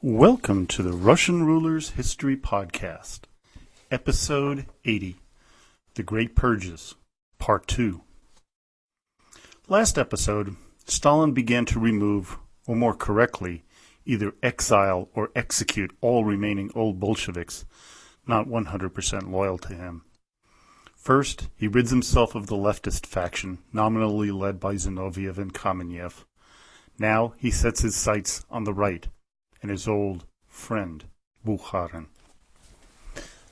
Welcome to the Russian Rulers History Podcast, Episode 80, The Great Purges, Part 2. Last episode, Stalin began to remove, or more correctly, either exile or execute all remaining old Bolsheviks, not 100% loyal to him. First, he rids himself of the leftist faction, nominally led by Zinoviev and Kamenev. Now he sets his sights on the right, and his old friend, Bukharin.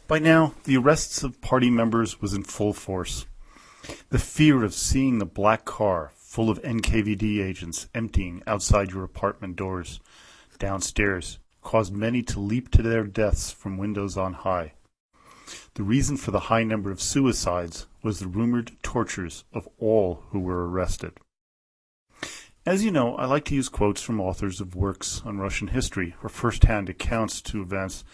By now, the arrests of party members was in full force. The fear of seeing the black car full of NKVD agents emptying outside your apartment doors downstairs caused many to leap to their deaths from windows on high. The reason for the high number of suicides was the rumored tortures of all who were arrested. As you know, I like to use quotes from authors of works on Russian history or first-hand accounts to events,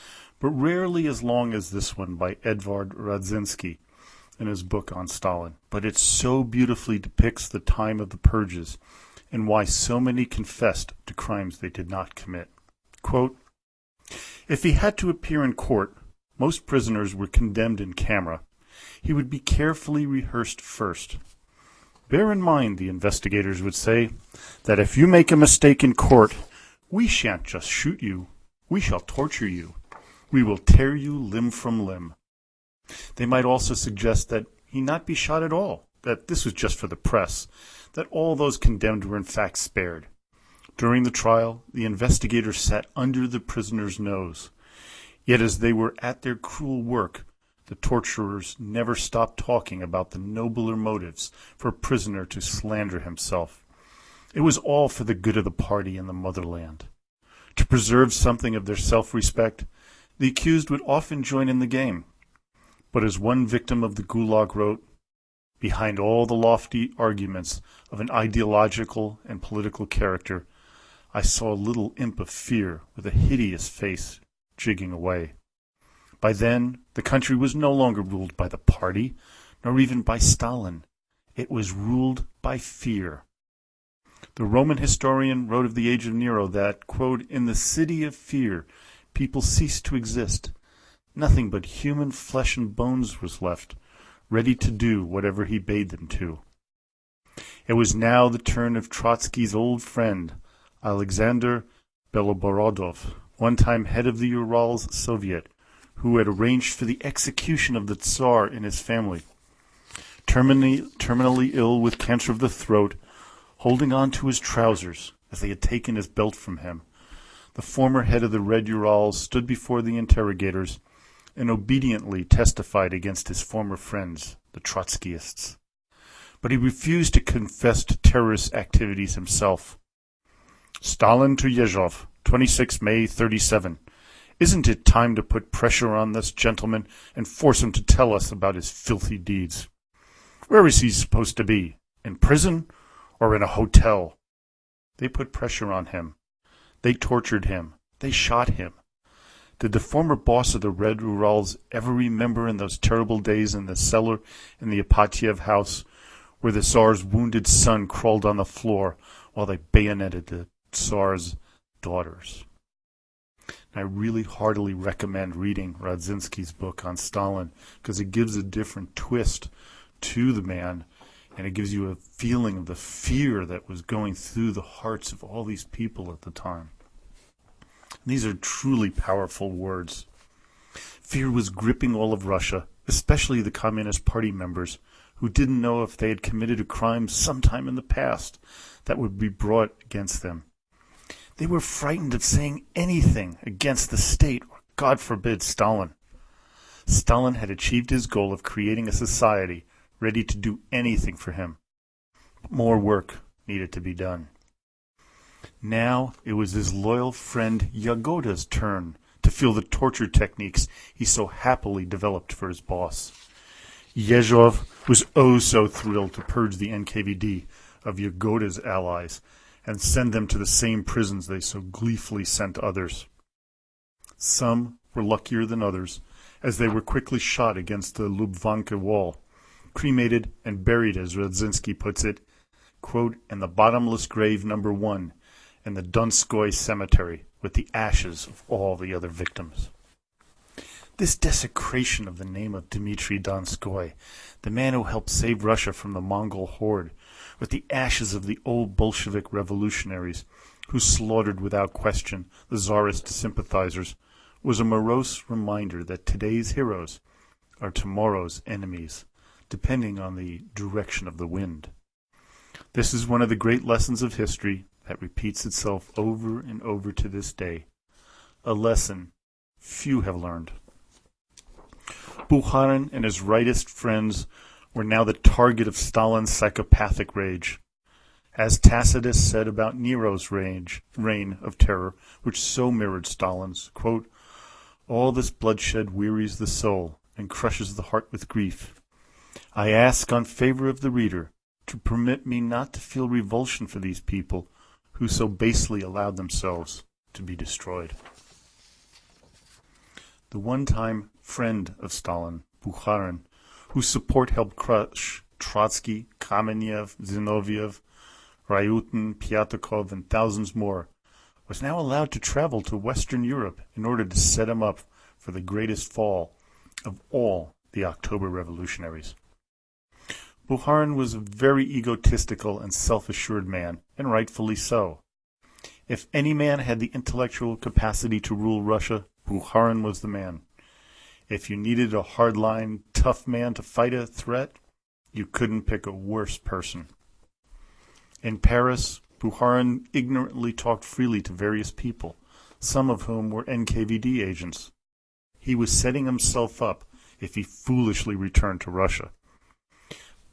but rarely as long as this one by Edvard Radzinsky in his book on Stalin. But it so beautifully depicts the time of the purges and why so many confessed to crimes they did not commit. Quote, "If he had to appear in court, most prisoners were condemned in camera. He would be carefully rehearsed first. Bear in mind, the investigators would say, that if you make a mistake in court, we shan't just shoot you, we shall torture you. We will tear you limb from limb." They might also suggest that he not be shot at all, that this was just for the press, that all those condemned were in fact spared. During the trial, the investigators sat under the prisoner's nose. Yet as they were at their cruel work, the torturers never stopped talking about the nobler motives for a prisoner to slander himself. It was all for the good of the party and the motherland. To preserve something of their self-respect, the accused would often join in the game. But as one victim of the Gulag wrote, "Behind all the lofty arguments of an ideological and political character, I saw a little imp of fear with a hideous face jigging away." By then, the country was no longer ruled by the party, nor even by Stalin. It was ruled by fear. The Roman historian wrote of the age of Nero that, quote, "In the city of fear, people ceased to exist. Nothing but human flesh and bones was left, ready to do whatever he bade them to." It was now the turn of Trotsky's old friend, Alexander Beloborodov, one time head of the Urals Soviet, who had arranged for the execution of the Tsar and his family. Terminally ill with cancer of the throat, holding on to his trousers as they had taken his belt from him, the former head of the Red Urals stood before the interrogators and obediently testified against his former friends, the Trotskyists. But he refused to confess to terrorist activities himself. "Stalin to Yezhov, 26 May 37. Isn't it time to put pressure on this gentleman and force him to tell us about his filthy deeds? Where is he supposed to be? In prison or in a hotel?" They put pressure on him. They tortured him. They shot him. Did the former boss of the Red Urals ever remember in those terrible days in the cellar in the Ipatiev house where the Tsar's wounded son crawled on the floor while they bayoneted the Tsar's daughters? I really heartily recommend reading Radzinsky's book on Stalin because it gives a different twist to the man, and it gives you a feeling of the fear that was going through the hearts of all these people at the time. These are truly powerful words. Fear was gripping all of Russia, especially the Communist Party members, who didn't know if they had committed a crime sometime in the past that would be brought against them. They were frightened of saying anything against the state, or God forbid, Stalin. Stalin had achieved his goal of creating a society ready to do anything for him. But more work needed to be done. Now it was his loyal friend Jagoda's turn to feel the torture techniques he so happily developed for his boss. Yezhov was oh so thrilled to purge the NKVD of Jagoda's allies and send them to the same prisons they so gleefully sent others. Some were luckier than others, as they were quickly shot against the Lubvanka wall, cremated and buried, as Radzinsky puts it, quote, "in the bottomless grave number 1 in the Donskoy cemetery, with the ashes of all the other victims. This desecration of the name of Dmitry Donskoy, the man who helped save Russia from the Mongol horde, with the ashes of the old Bolshevik revolutionaries who slaughtered without question the Tsarist sympathizers, was a morose reminder that today's heroes are tomorrow's enemies, depending on the direction of the wind. This is one of the great lessons of history that repeats itself over and over to this day, a lesson few have learned. Bukharin and his rightist friends were now the target of Stalin's psychopathic rage. As Tacitus said about Nero's reign of terror, which so mirrored Stalin's, quote, "All this bloodshed wearies the soul and crushes the heart with grief. I ask on favor of the reader to permit me not to feel revulsion for these people who so basely allowed themselves to be destroyed." The one-time friend of Stalin, Bukharin, whose support helped crush Trotsky, Kamenev, Zinoviev, Ryutin, Pyatakov, and thousands more, was now allowed to travel to Western Europe in order to set him up for the greatest fall of all the October revolutionaries. Bukharin was a very egotistical and self-assured man, and rightfully so. If any man had the intellectual capacity to rule Russia, Bukharin was the man. If you needed a hardline, tough man to fight a threat, you couldn't pick a worse person. In Paris, Bukharin ignorantly talked freely to various people, some of whom were NKVD agents. He was setting himself up if he foolishly returned to Russia.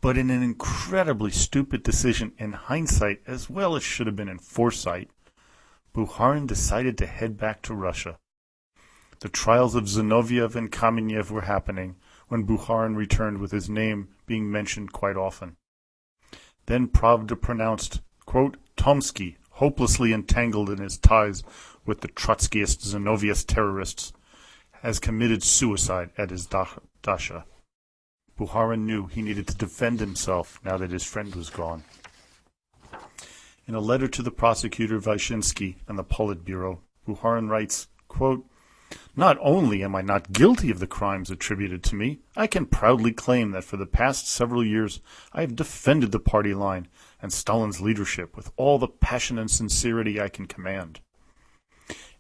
But in an incredibly stupid decision in hindsight, as well as should have been in foresight, Bukharin decided to head back to Russia. The trials of Zinoviev and Kamenev were happening when Bukharin returned, with his name being mentioned quite often. Then Pravda pronounced, quote, "Tomsky, hopelessly entangled in his ties with the Trotskyist Zinoviev terrorists, has committed suicide at his dacha." Bukharin knew he needed to defend himself now that his friend was gone. In a letter to the prosecutor Vyshinsky and the Politburo, Bukharin writes, quote, "Not only am I not guilty of the crimes attributed to me, I can proudly claim that for the past several years I have defended the party line and Stalin's leadership with all the passion and sincerity I can command.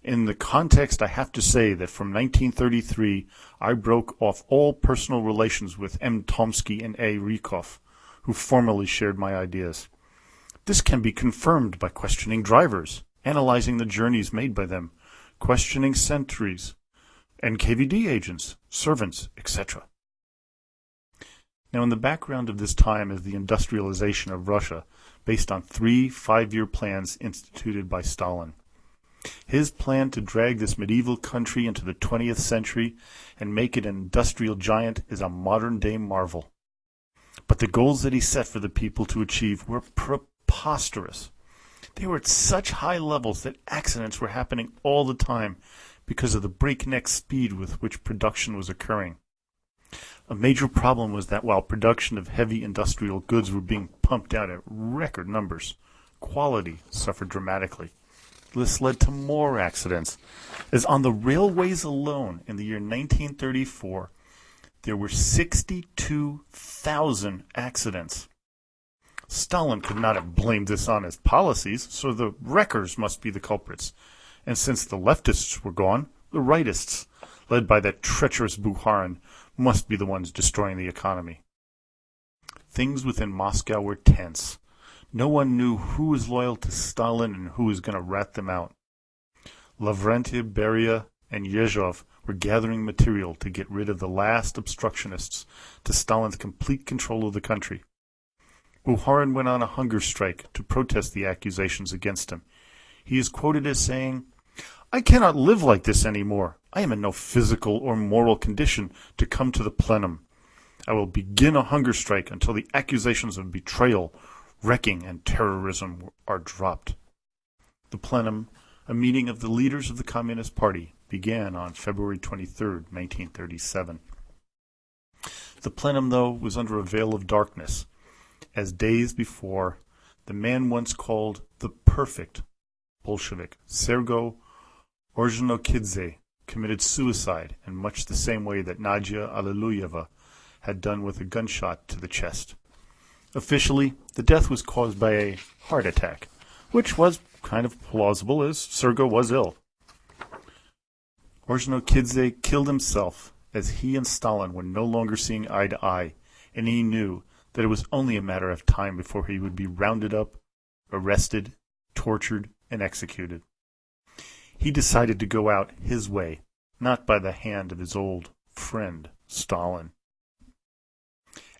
In the context, I have to say that from 1933 I broke off all personal relations with M. Tomsky and A. Rykov, who formerly shared my ideas. This can be confirmed by questioning drivers, analyzing the journeys made by them, questioning sentries, NKVD agents, servants, etc." Now, in the background of this time is the industrialization of Russia, based on 3 5-year plans instituted by Stalin. His plan to drag this medieval country into the 20th century and make it an industrial giant is a modern-day marvel. But the goals that he set for the people to achieve were preposterous. They were at such high levels that accidents were happening all the time because of the breakneck speed with which production was occurring. A major problem was that while production of heavy industrial goods were being pumped out at record numbers, quality suffered dramatically. This led to more accidents, as on the railways alone in the year 1934, there were 62,000 accidents. Stalin could not have blamed this on his policies, so the wreckers must be the culprits. And since the leftists were gone, the rightists, led by that treacherous Bukharin, must be the ones destroying the economy. Things within Moscow were tense. No one knew who was loyal to Stalin and who was going to rat them out. Lavrentiev, Beria, and Yezhov were gathering material to get rid of the last obstructionists to Stalin's complete control of the country. Bukharin went on a hunger strike to protest the accusations against him. He is quoted as saying, "I cannot live like this anymore. I am in no physical or moral condition to come to the plenum. I will begin a hunger strike until the accusations of betrayal, wrecking, and terrorism are dropped." The plenum, a meeting of the leaders of the Communist Party, began on February 23, 1937. The plenum, though, was under a veil of darkness, as days before, the man once called the perfect Bolshevik, Sergo Ordzhonikidze committed suicide in much the same way that Nadia Alliluyeva had done with a gunshot to the chest. Officially, the death was caused by a heart attack, which was kind of plausible as Sergo was ill. Ordzhonikidze killed himself as he and Stalin were no longer seeing eye to eye, and he knew that it was only a matter of time before he would be rounded up, arrested, tortured, and executed. He decided to go out his way, not by the hand of his old friend Stalin.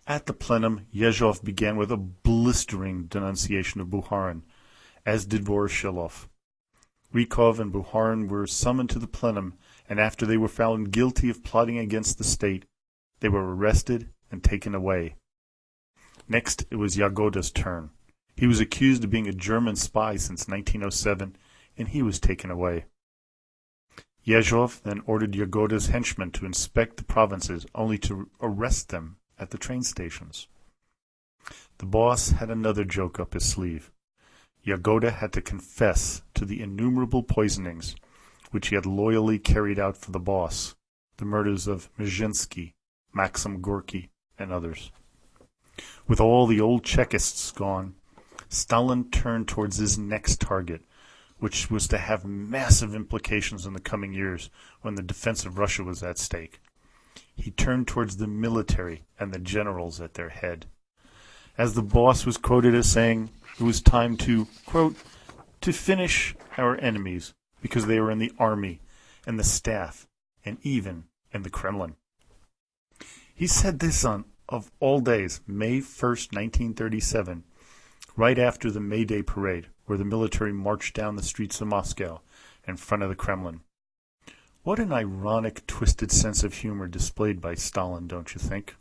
At the plenum, Yezhov began with a blistering denunciation of Bukharin, as did Voroshilov. Rykov and Bukharin were summoned to the plenum, and after they were found guilty of plotting against the state, they were arrested and taken away. Next, it was Jagoda's turn. He was accused of being a German spy since 1907, and he was taken away. Yezhov then ordered Jagoda's henchmen to inspect the provinces, only to arrest them at the train stations. The boss had another joke up his sleeve. Jagoda had to confess to the innumerable poisonings which he had loyally carried out for the boss, the murders of Mezhinsky, Maxim Gorky, and others. With all the old Chekists gone, Stalin turned towards his next target, which was to have massive implications in the coming years when the defense of Russia was at stake. He turned towards the military and the generals at their head. As the boss was quoted as saying, it was time to, quote, to finish our enemies because they are in the army and the staff and even in the Kremlin. He said this on, of all days, May 1st, 1937, right after the May Day parade, where the military marched down the streets of Moscow in front of the Kremlin. What an ironic, twisted sense of humor displayed by Stalin, don't you think?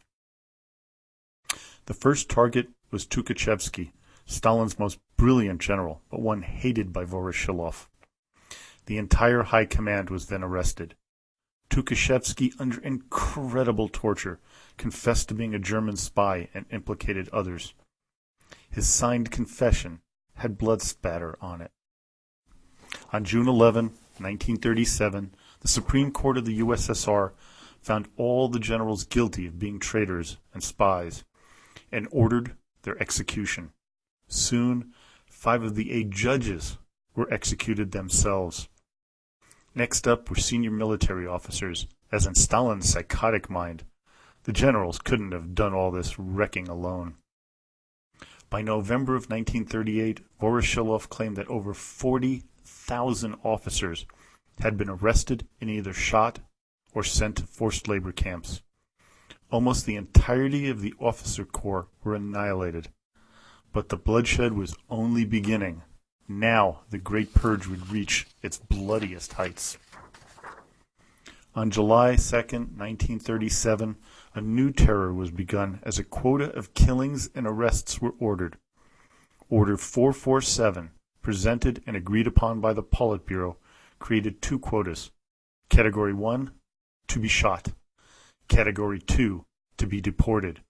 The first target was Tukhachevsky, Stalin's most brilliant general, but one hated by Voroshilov. The entire high command was then arrested. Tukhachevsky, under incredible torture, confessed to being a German spy and implicated others. His signed confession had blood spatter on it. On June 11, 1937, the Supreme Court of the USSR found all the generals guilty of being traitors and spies and ordered their execution. Soon, 5 of the 8 judges were executed themselves. Next up were senior military officers, as in Stalin's psychotic mind. The generals couldn't have done all this wrecking alone. By November of 1938, Voroshilov claimed that over 40,000 officers had been arrested and either shot or sent to forced labor camps. Almost the entirety of the officer corps were annihilated. But the bloodshed was only beginning. Now the Great Purge would reach its bloodiest heights. On July 2nd, 1937, a new terror was begun as a quota of killings and arrests were ordered. Order 447, presented and agreed upon by the Politburo, created 2 quotas. Category 1, to be shot. Category 2, to be deported.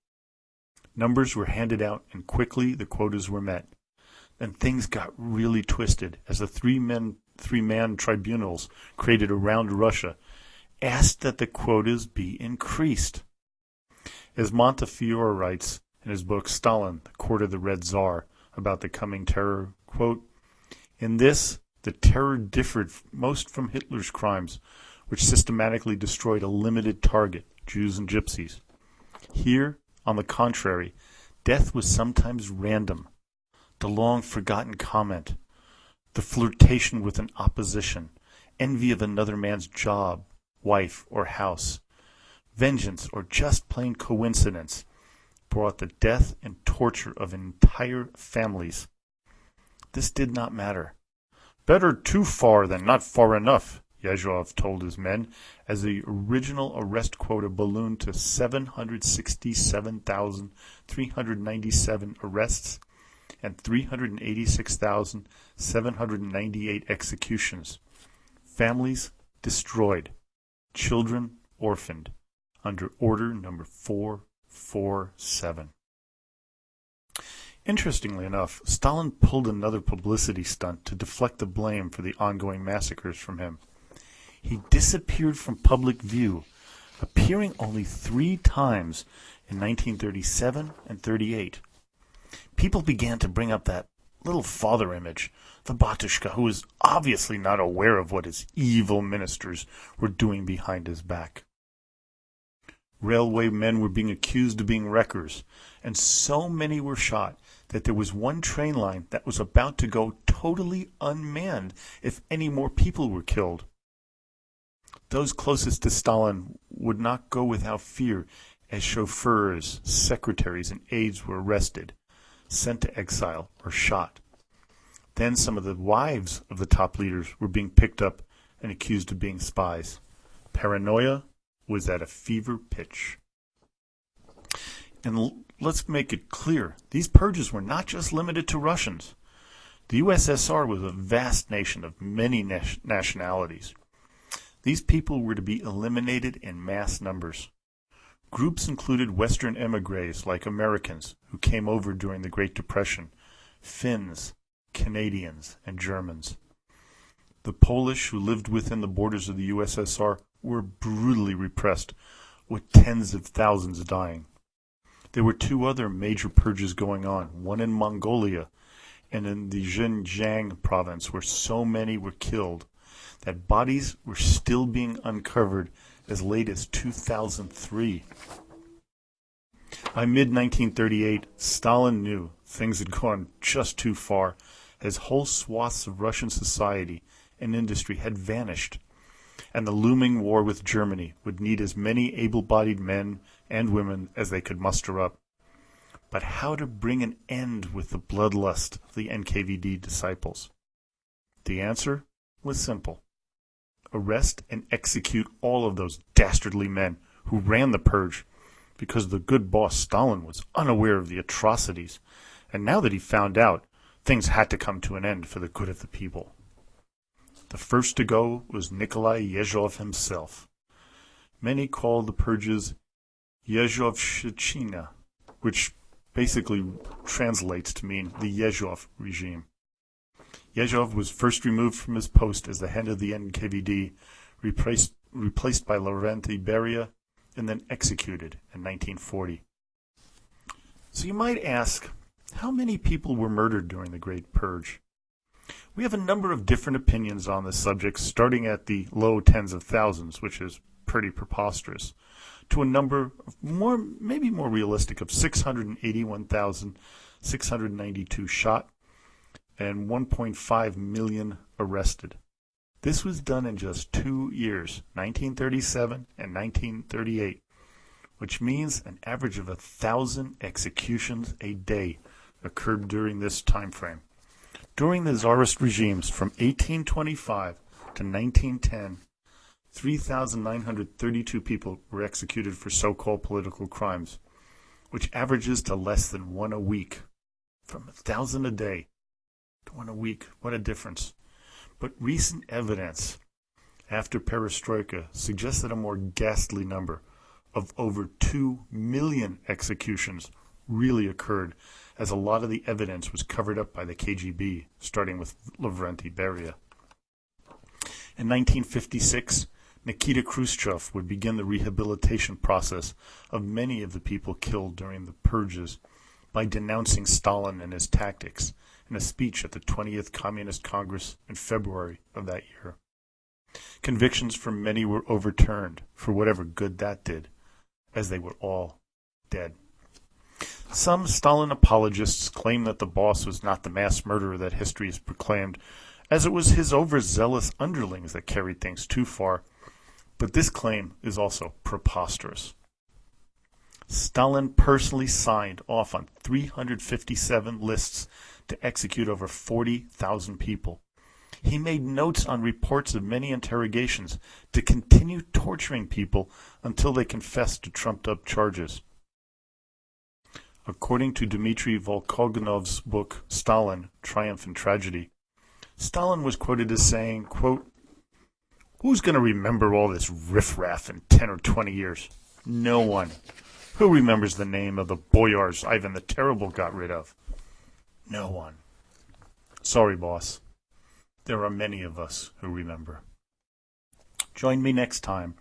Numbers were handed out and quickly the quotas were met. Then things got really twisted as the three-man tribunals created around Russia asked that the quotas be increased. As Montefiore writes in his book Stalin, the Court of the Red Tsar, about the coming terror, quote, in this, the terror differed most from Hitler's crimes, which systematically destroyed a limited target, Jews and Gypsies. Here, on the contrary, death was sometimes random. The long-forgotten comment, the flirtation with an opposition, envy of another man's job, wife, or house, vengeance, or just plain coincidence, brought the death and torture of entire families. This did not matter. Better too far than not far enough, Yezhov told his men, as the original arrest quota ballooned to 767,397 arrests and 386,798 executions. Families destroyed, children orphaned, under Order Number 447. Interestingly enough, Stalin pulled another publicity stunt to deflect the blame for the ongoing massacres from him. he disappeared from public view, appearing only 3 times in 1937 and 38. People began to bring up that little father image, the Batushka, who was obviously not aware of what his evil ministers were doing behind his back. Railway men were being accused of being wreckers, and so many were shot that there was one train line that was about to go totally unmanned if any more people were killed. Those closest to Stalin would not go without fear as chauffeurs, secretaries, and aides were arrested, sent to exile, or shot. Then some of the wives of the top leaders were being picked up and accused of being spies. Paranoia was at a fever pitch. And let's make it clear, these purges were not just limited to Russians. The USSR was a vast nation of many nationalities. These people were to be eliminated in mass numbers. Groups included Western emigres like Americans who came over during the Great Depression, Finns, Canadians, and Germans. The Polish who lived within the borders of the USSR were brutally repressed, with tens of thousands dying. There were 2 other major purges going on, one in Mongolia and in the Xinjiang province, where so many were killed that bodies were still being uncovered as late as 2003. By mid-1938, Stalin knew things had gone just too far, as whole swaths of Russian society and industry had vanished, and the looming war with Germany would need as many able-bodied men and women as they could muster up. But how to bring an end with the bloodlust of the NKVD disciples? The answer was simple. Arrest and execute all of those dastardly men who ran the purge, because the good boss Stalin was unaware of the atrocities, and now that he found out, things had to come to an end for the good of the people. The first to go was Nikolai Yezhov himself. Many call the purges Yezhovshchina, which basically translates to mean the Yezhov regime. Yezhov was first removed from his post as the head of the NKVD, replaced by Lavrenti Beria, and then executed in 1940. So you might ask, how many people were murdered during the Great Purge? We have a number of different opinions on this subject, starting at the low tens of thousands, which is pretty preposterous, to a number of maybe more realistic of 681,692 shot and 1.5 million arrested. This was done in just 2 years, 1937 and 1938, which means an average of 1,000 executions a day occurred during this time frame. During the Tsarist regimes from 1825 to 1910, 3,932 people were executed for so-called political crimes, which averages to less than 1 a week. From 1,000 a day to 1 a week, what a difference. But recent evidence after perestroika suggests that a more ghastly number of over 2 million executions really occurred, as a lot of the evidence was covered up by the KGB, starting with Lavrenti Beria. In 1956, Nikita Khrushchev would begin the rehabilitation process of many of the people killed during the purges by denouncing Stalin and his tactics in a speech at the 20th Communist Congress in February of that year. Convictions for many were overturned, for whatever good that did, as they were all dead. Some Stalin apologists claim that the boss was not the mass murderer that history has proclaimed, as it was his overzealous underlings that carried things too far, but this claim is also preposterous. Stalin personally signed off on 357 lists to execute over 40,000 people. He made notes on reports of many interrogations to continue torturing people until they confessed to trumped-up charges. According to Dmitry Volkogonov's book, Stalin, Triumph and Tragedy, Stalin was quoted as saying, quote, "Who's going to remember all this riffraff in 10 or 20 years? No one. Who remembers the name of the boyars Ivan the Terrible got rid of? No one. Sorry, boss. There are many of us who remember." Join me next time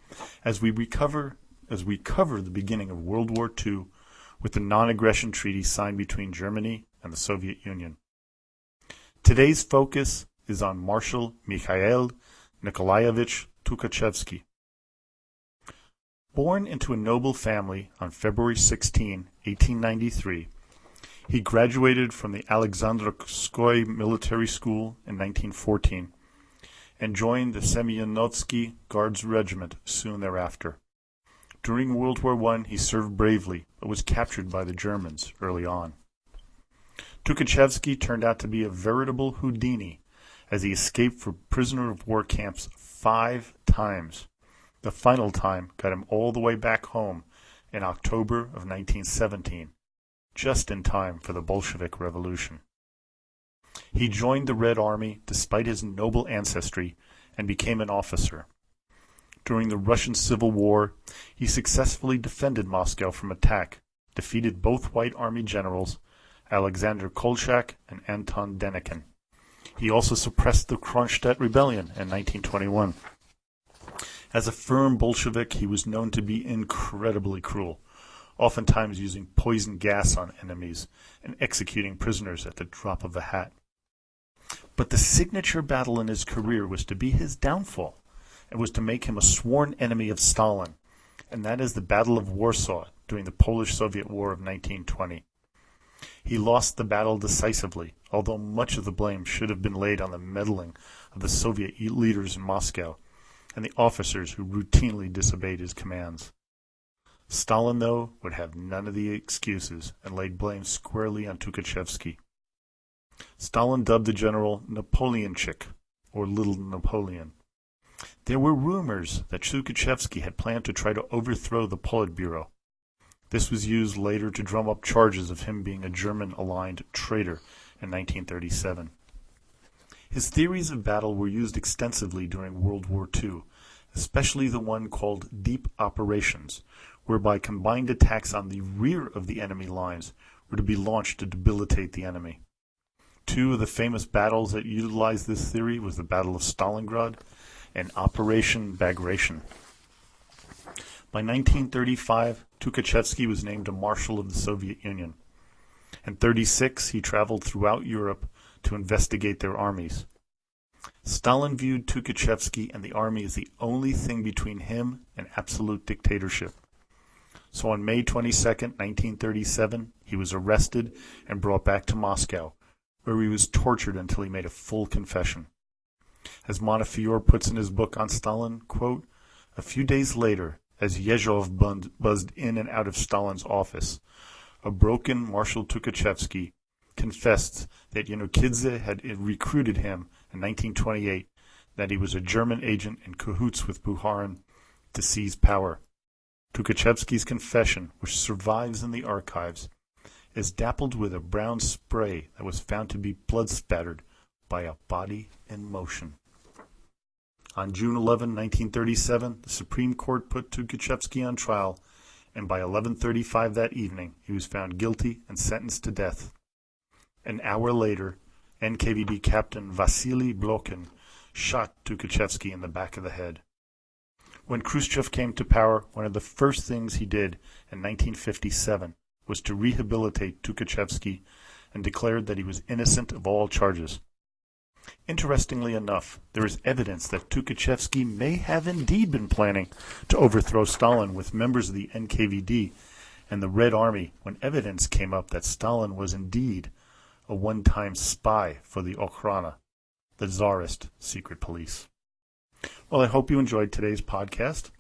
as we cover the beginning of World War II with the non-aggression treaty signed between Germany and the Soviet Union. Today's focus is on Marshal Mikhail Nikolaevich Tukhachevsky. Born into a noble family on February 16, 1893, he graduated from the Alexandrovskoye Military School in 1914 and joined the Semyonovsky Guards Regiment soon thereafter. During World War I, he served bravely, but was captured by the Germans early on. Tukhachevsky turned out to be a veritable Houdini, as he escaped from prisoner of war camps 5 times. The final time got him all the way back home in October of 1917, just in time for the Bolshevik Revolution. He joined the Red Army despite his noble ancestry and became an officer. During the Russian Civil War, he successfully defended Moscow from attack, defeated both White Army generals, Alexander Kolchak and Anton Denikin. He also suppressed the Kronstadt Rebellion in 1921. As a firm Bolshevik, he was known to be incredibly cruel, oftentimes using poison gas on enemies and executing prisoners at the drop of a hat. But the signature battle in his career was to be his downfall. It was to make him a sworn enemy of Stalin, and that is the Battle of Warsaw during the Polish-Soviet War of 1920. He lost the battle decisively, although much of the blame should have been laid on the meddling of the Soviet leaders in Moscow and the officers who routinely disobeyed his commands. Stalin, though, would have none of the excuses and laid blame squarely on Tukhachevsky. Stalin dubbed the general Napoleonchik, or Little Napoleon. There were rumors that Tukhachevsky had planned to try to overthrow the Politburo. This was used later to drum up charges of him being a German-aligned traitor in 1937. His theories of battle were used extensively during World War II, especially the one called deep operations, whereby combined attacks on the rear of the enemy lines were to be launched to debilitate the enemy. 2 of the famous battles that utilized this theory was the Battle of Stalingrad and Operation Bagration. By 1935, Tukhachevsky was named a Marshal of the Soviet Union. In 1936, he traveled throughout Europe to investigate their armies. Stalin viewed Tukhachevsky and the army as the only thing between him and absolute dictatorship. So on May 22, 1937, he was arrested and brought back to Moscow, where he was tortured until he made a full confession. As Montefiore puts in his book on Stalin, quote, "A few days later, as Yezhov buzzed in and out of Stalin's office, a broken Marshal Tukhachevsky confessed that Yanukidze had recruited him in 1928, that he was a German agent in cahoots with Bukharin to seize power. Tukhachevsky's confession, which survives in the archives, is dappled with a brown spray that was found to be blood-spattered by a body in motion." On June 11, 1937, the Supreme Court put Tukhachevsky on trial, and by 11:35 that evening, he was found guilty and sentenced to death. An hour later, NKVD Captain Vasily Blokhin shot Tukhachevsky in the back of the head. When Khrushchev came to power, one of the first things he did in 1957 was to rehabilitate Tukhachevsky and declared that he was innocent of all charges. Interestingly enough, there is evidence that Tukhachevsky may have indeed been planning to overthrow Stalin with members of the NKVD and the Red Army when evidence came up that Stalin was indeed a one-time spy for the Okhrana, the Tsarist secret police. Well, I hope you enjoyed today's podcast.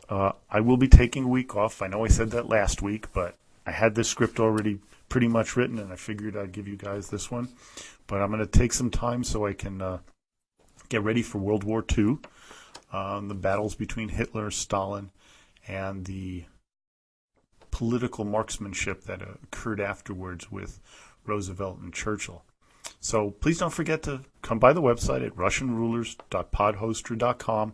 I will be taking a week off. I know I said that last week, but I had this script already pretty much written, and I figured I'd give you guys this one. But I'm going to take some time so I can get ready for World War II, the battles between Hitler, Stalin, and the political marksmanship that occurred afterwards with Roosevelt and Churchill. So please don't forget to come by the website at russianrulers.podhoster.com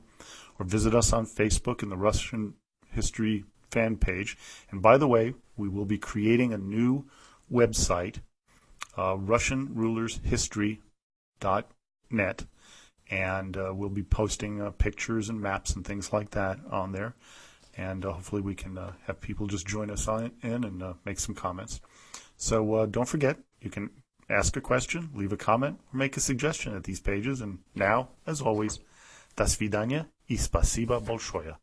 or visit us on Facebook in the Russian History fan page. And by the way, we will be creating a new website, russianrulershistory.net, and we'll be posting pictures and maps and things like that on there. And hopefully we can have people just join us in and make some comments. So don't forget, you can ask a question, leave a comment, or make a suggestion at these pages. And now, as always, до свидания и спасибо большое.